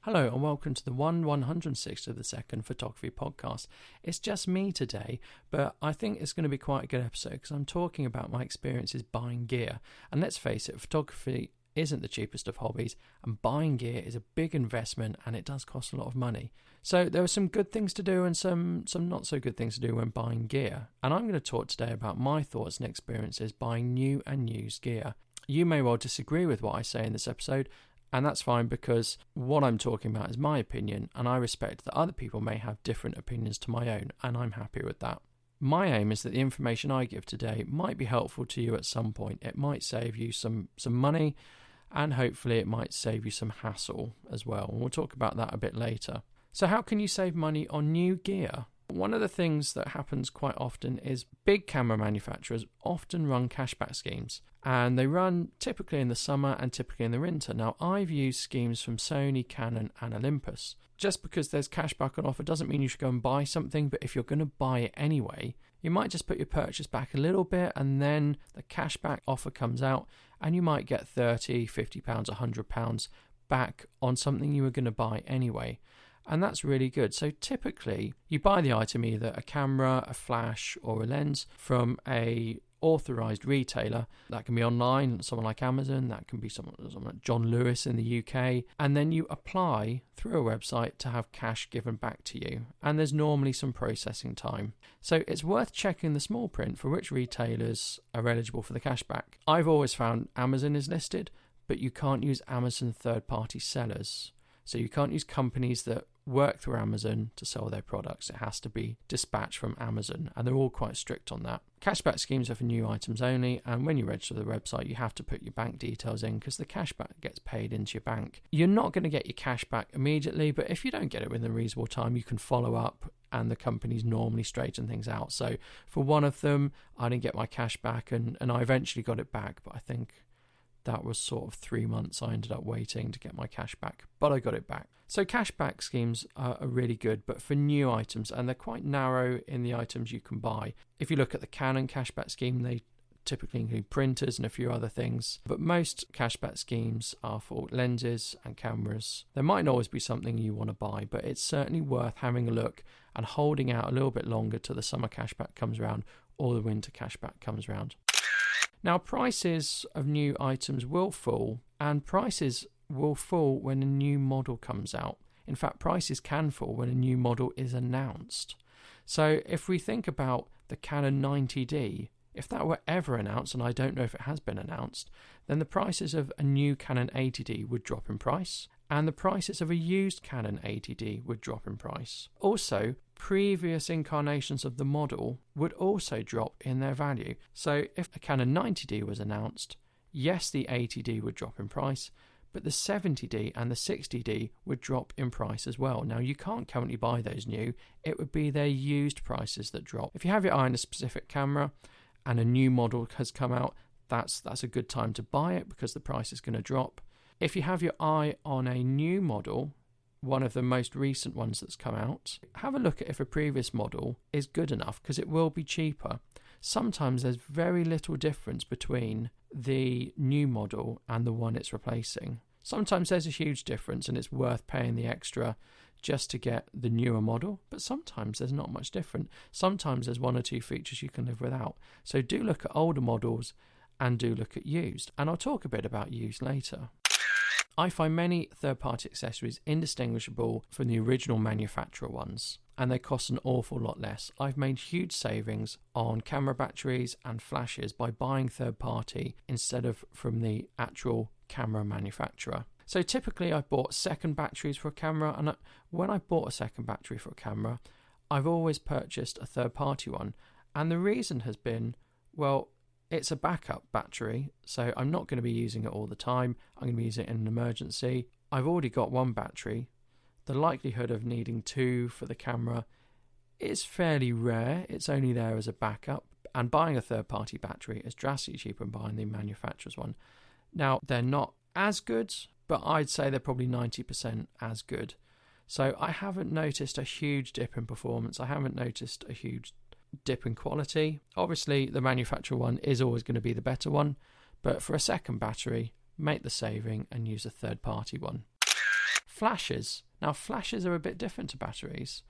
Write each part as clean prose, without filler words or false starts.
Hello and welcome to the 1/106th of the second photography podcast. It's just me today, but I think it's going to be quite a good episode because I'm talking about my experiences buying gear. And let's face it, photography isn't the cheapest of hobbies, and buying gear is a big investment and it does cost a lot of money. So there are some good things to do and some not so good things to do when buying gear. And I'm going to talk today about my thoughts and experiences buying new and used gear. You may well disagree with what I say in this episode, and that's fine because what I'm talking about is my opinion, and I respect that other people may have different opinions to my own, and I'm happy with that. My aim is that the information I give today might be helpful to you at some point. It might save you some money, and hopefully it might save you some hassle as well. And we'll talk about that a bit later. So how can you save money on new gear? One of the things that happens quite often is big camera manufacturers often run cashback schemes, and they run typically in the summer and typically in the winter. Now, I've used schemes from Sony, Canon and Olympus. Just because there's cashback on offer doesn't mean you should go and buy something, but if you're going to buy it anyway, you might just put your purchase back a little bit and then the cashback offer comes out and you might get £30, £50, £100 back on something you were going to buy anyway. And that's really good. So typically you buy the item, either a camera, a flash or a lens, from a authorized retailer. That can be online, someone like Amazon, that can be someone like John Lewis in the UK, and then you apply through a website to have cash given back to you, and there's normally some processing time. So it's worth checking the small print for which retailers are eligible for the cashback. I've always found Amazon is listed, but you can't use Amazon third-party sellers. So you can't use companies that work through Amazon to sell their products. It has to be dispatched from Amazon, and they're all quite strict on that. Cashback schemes are for new items only, and when you register the website, you have to put your bank details in because the cashback gets paid into your bank. You're not going to get your cash back immediately, but if you don't get it within a reasonable time, you can follow up, and the companies normally straighten things out. So for one of them, I didn't get my cash back, and I eventually got it back, but I think that was sort of 3 months I ended up waiting to get my cash back, but I got it back. So cashback schemes are really good, but for new items, and they're quite narrow in the items you can buy. If you look at the Canon cashback scheme, they typically include printers and a few other things, but most cashback schemes are for lenses and cameras. There might not always be something you want to buy, but it's certainly worth having a look and holding out a little bit longer till the summer cashback comes around or the winter cashback comes around. Now, prices of new items will fall, and prices will fall when a new model comes out. In fact, prices can fall when a new model is announced. So if we think about the Canon 90D, if that were ever announced, and I don't know if it has been announced, then the prices of a new Canon 80D would drop in price, and the prices of a used Canon 80D would drop in price. Also, previous incarnations of the model would also drop in their value. So if a Canon 90D was announced, yes, the 80D would drop in price, but the 70D and the 60D would drop in price as well. Now, you can't currently buy those new. It would be their used prices that drop. If you have your eye on a specific camera and a new model has come out, that's a good time to buy it because the price is going to drop. If you have your eye on a new model, one of the most recent ones that's come out, have a look at if a previous model is good enough because it will be cheaper. Sometimes there's very little difference between the new model and the one it's replacing. Sometimes there's a huge difference and it's worth paying the extra just to get the newer model, but sometimes there's not much different. Sometimes there's one or two features you can live without. So do look at older models and do look at used, and I'll talk a bit about used later. I find many third-party accessories indistinguishable from the original manufacturer ones, and they cost an awful lot less. I've made huge savings on camera batteries and flashes by buying third-party instead of from the actual camera manufacturer. So typically I bought second batteries for a camera, and when I bought a second battery for a camera, I've always purchased a third-party one, and the reason has been, well, it's a backup battery, so I'm not going to be using it all the time. I'm going to be using it in an emergency. I've already got one battery. The likelihood of needing two for the camera is fairly rare. It's only there as a backup. And buying a third-party battery is drastically cheaper than buying the manufacturer's one. Now, they're not as good, but I'd say they're probably 90% as good. So I haven't noticed a huge dip in performance. I haven't noticed a huge dip in quality. Obviously, the manufacturer one is always going to be the better one, but for a second battery, make the saving and use a third-party one. Flashes. Now, flashes are a bit different to batteries.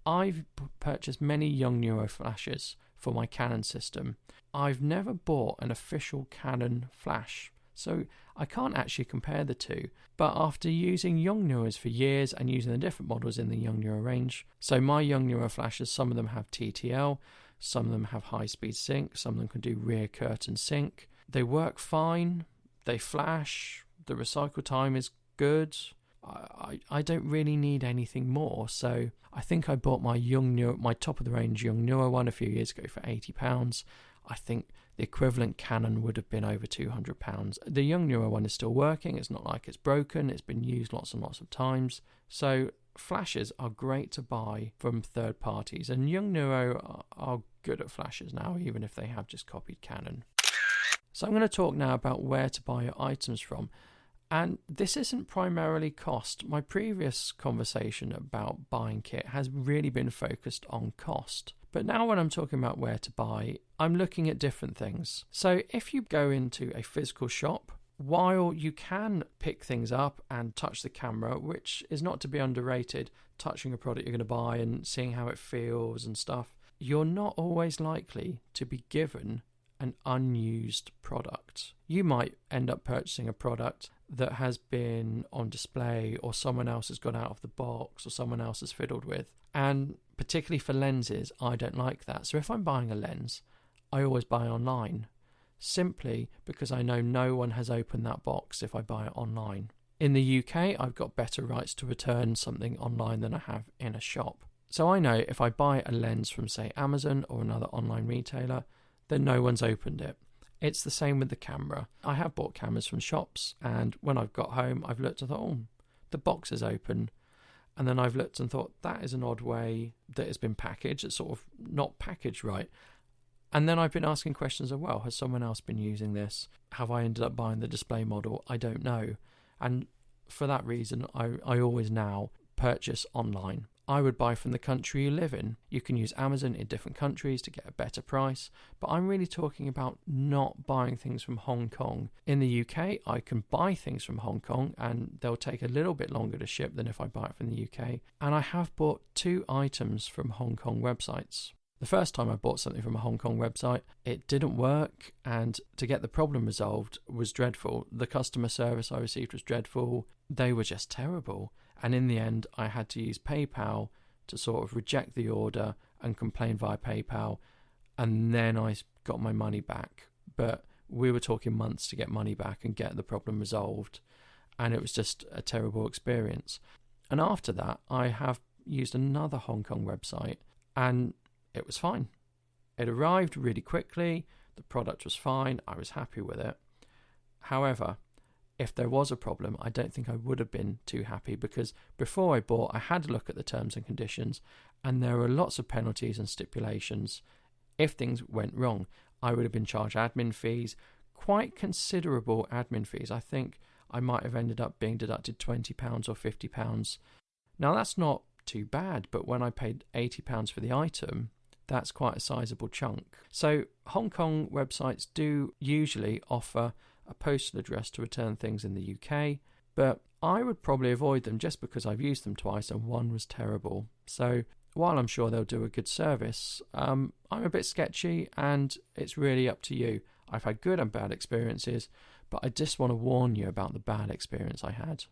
I've purchased many Yongnuo flashes for my Canon system. I've never bought an official Canon flash, so I can't actually compare the two. But after using Yongnuos for years and using the different models in the Yongnuo range, so my Yongnuo flashes, some of them have TTL, some of them have high-speed sync, some of them can do rear curtain sync. They work fine, they flash, the recycle time is good. I don't really need anything more, so I think I bought my Yongnuo, my top-of-the-range Yongnuo one a few years ago for £80. I think the equivalent Canon would have been over £200. The Yongnuo one is still working. It's not like it's broken. It's been used lots and lots of times. So flashes are great to buy from third parties, and Yongnuo are good at flashes now, even if they have just copied Canon. So I'm going to talk now about where to buy your items from. And this isn't primarily cost. My previous conversation about buying kit has really been focused on cost. But now when I'm talking about where to buy, I'm looking at different things. So if you go into a physical shop, while you can pick things up and touch the camera, which is not to be underrated, touching a product you're going to buy and seeing how it feels and stuff, you're not always likely to be given an unused product. You might end up purchasing a product that has been on display, or someone else has got out of the box, or someone else has fiddled with. And particularly for lenses, I don't like that. So if I'm buying a lens, I always buy online, simply because I know no one has opened that box if I buy it online. In the UK, I've got better rights to return something online than I have in a shop. So I know if I buy a lens from, say, Amazon or another online retailer, then no one's opened it. It's the same with the camera. I have bought cameras from shops, and when I've got home, I've looked and thought, oh, the box is open. And then I've looked and thought, that is an odd way that it's been packaged. It's sort of not packaged right. And then I've been asking questions of, well, has someone else been using this? Have I ended up buying the display model? I don't know. And for that reason, I always now purchase online. I would buy from the country you live in. You can use Amazon in different countries to get a better price, but I'm really talking about not buying things from Hong Kong. In the UK, I can buy things from Hong Kong and they'll take a little bit longer to ship than if I buy it from the UK. And I have bought 2 items from Hong Kong websites. The first time I bought something from a Hong Kong website, it didn't work, and to get the problem resolved was dreadful. The customer service I received was dreadful. They were just terrible. And in the end, I had to use PayPal to sort of reject the order and complain via PayPal. And then I got my money back. But we were talking months to get money back and get the problem resolved. And it was just a terrible experience. And after that, I have used another Hong Kong website, and it was fine. It arrived really quickly. The product was fine. I was happy with it. However, if there was a problem, I don't think I would have been too happy, because before I bought, I had a look at the terms and conditions, and there were lots of penalties and stipulations. If things went wrong, I would have been charged admin fees, quite considerable admin fees. I think I might have ended up being deducted £20 or £50. Now, that's not too bad, but when I paid £80 for the item, that's quite a sizable chunk. So Hong Kong websites do usually offer a postal address to return things in the UK, but I would probably avoid them just because I've used them twice and one was terrible. So while I'm sure they'll do a good service, I'm a bit sketchy, and it's really up to you. I've had good and bad experiences, but I just want to warn you about the bad experience I had.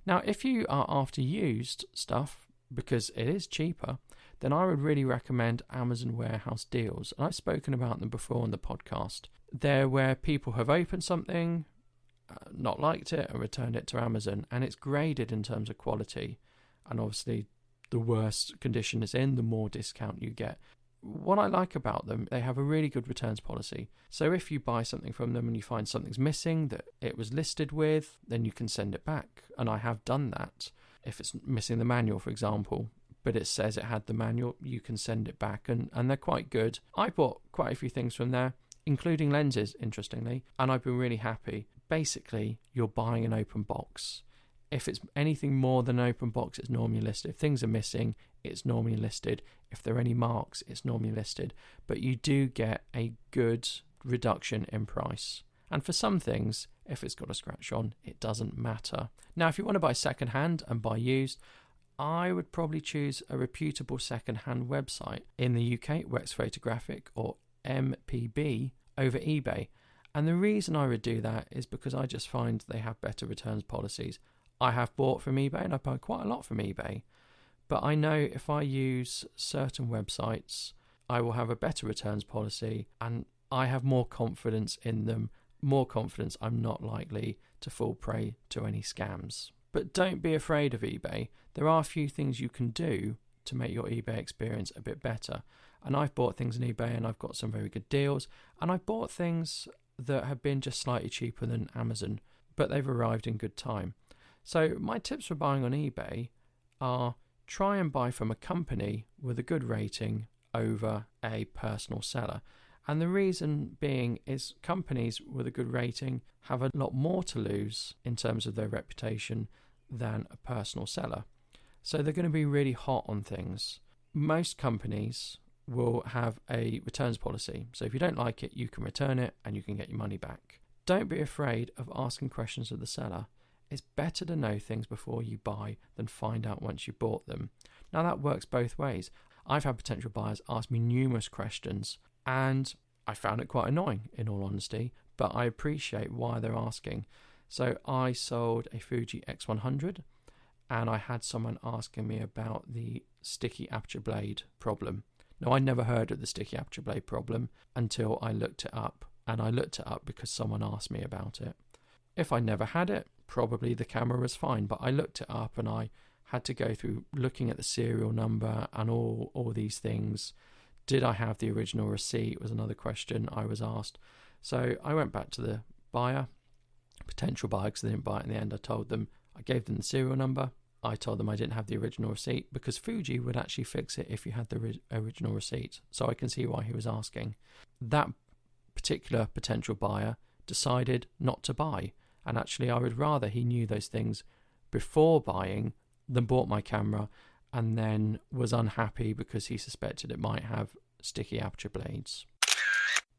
Now, if you are after used stuff, because it is cheaper, then I would really recommend Amazon Warehouse Deals. And I've spoken about them before on the podcast. They're where people have opened something, not liked it, and returned it to Amazon. And it's graded in terms of quality. And obviously, the worse condition it's in, the more discount you get. What I like about them, they have a really good returns policy. So if you buy something from them and you find something's missing that it was listed with, then you can send it back. And I have done that. If it's missing the manual, for example, but it says it had the manual, you can send it back, and they're quite good. I bought quite a few things from there, including lenses, interestingly, and I've been really happy. Basically, you're buying an open box. If it's anything more than an open box, it's normally listed. If things are missing, it's normally listed. If there are any marks, it's normally listed. But you do get a good reduction in price. And for some things, if it's got a scratch on, it doesn't matter. Now, if you want to buy second-hand and buy used, I would probably choose a reputable second-hand website. In the UK, Wex Photographic or MPB over eBay. And the reason I would do that is because I just find they have better returns policies. I have bought from eBay and I buy quite a lot from eBay. But I know if I use certain websites, I will have a better returns policy and I have more confidence in them. More confidence I'm not likely to fall prey to any scams. But don't be afraid of eBay. There are a few things you can do to make your eBay experience a bit better. And I've bought things on eBay and I've got some very good deals. And I've bought things that have been just slightly cheaper than Amazon, but they've arrived in good time. So my tips for buying on eBay are try and buy from a company with a good rating over a personal seller. And the reason being is companies with a good rating have a lot more to lose in terms of their reputation than a personal seller. So they're going to be really hot on things. Most companies will have a returns policy. So if you don't like it, you can return it and you can get your money back. Don't be afraid of asking questions of the seller. It's better to know things before you buy than find out once you bought them. Now that works both ways. I've had potential buyers ask me numerous questions and I found it quite annoying, in all honesty, but I appreciate why they're asking. So I sold a Fuji X100 and I had someone asking me about the sticky aperture blade problem. Now, I never heard of the sticky aperture blade problem until I looked it up, and I looked it up because someone asked me about it. If I never had it, probably the camera was fine, but I looked it up and I had to go through looking at the serial number and all these things. Did I have the original receipt was another question I was asked. So I went back to the buyer, potential buyer, because they didn't buy it in the end. I gave them the serial number. I told them I didn't have the original receipt because Fuji would actually fix it if you had the original receipt. So I can see why he was asking. That particular potential buyer decided not to buy. And actually, I would rather he knew those things before buying than bought my camera and then was unhappy because he suspected it might have sticky aperture blades.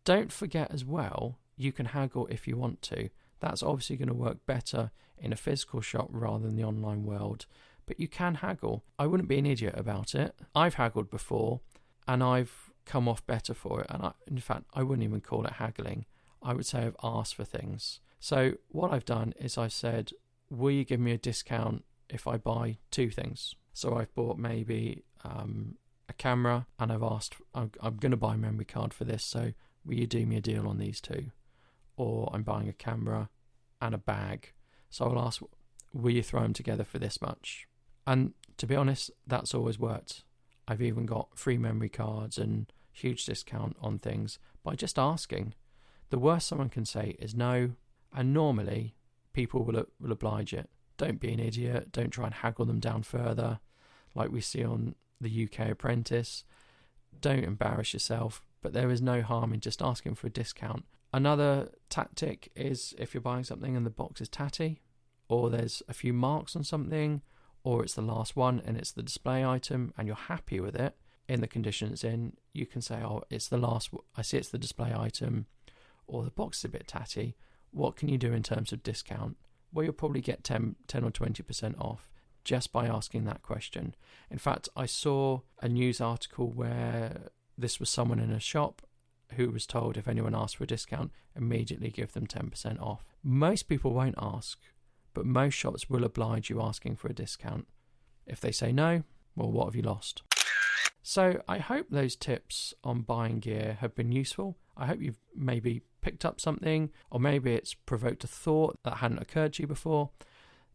Don't forget as well, you can haggle if you want to. That's obviously going to work better in a physical shop rather than the online world, but you can haggle. I wouldn't be an idiot about it. I've haggled before and I've come off better for it. And in fact, I wouldn't even call it haggling. I would say I've asked for things. So what I've done is I've said, will you give me a discount if I buy two things? So I've bought maybe a camera and I've asked, I'm going to buy a memory card for this, so will you do me a deal on these two? Or I'm buying a camera and a bag. So I'll ask, will you throw them together for this much? And to be honest, that's always worked. I've even got free memory cards and huge discount on things by just asking. The worst someone can say is no, and normally people will oblige it. Don't be an idiot. Don't try and haggle them down further like we see on the UK Apprentice. Don't embarrass yourself, but there is no harm in just asking for a discount. Another tactic is if you're buying something and the box is tatty, or there's a few marks on something, or it's the last one and it's the display item and you're happy with it in the condition it's in, you can say, oh, it's the last, I see it's the display item, or the box is a bit tatty. What can you do in terms of discount? Well, you'll probably get 10 or 20% off just by asking that question. In fact, I saw a news article where this was someone in a shop who was told if anyone asked for a discount, immediately give them 10% off. Most people won't ask, but most shops will oblige you asking for a discount. If they say no, well, what have you lost? So I hope those tips on buying gear have been useful. I hope you've maybe picked up something, or maybe it's provoked a thought that hadn't occurred to you before.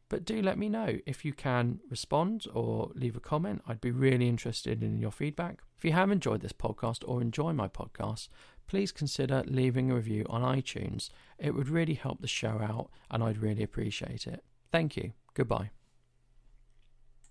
But do let me know. If you can respond or leave a comment, I'd be really interested in your feedback. If you have enjoyed this podcast or enjoy my podcast, please consider leaving a review on iTunes. It would really help the show out and I'd really appreciate it. Thank you. Goodbye.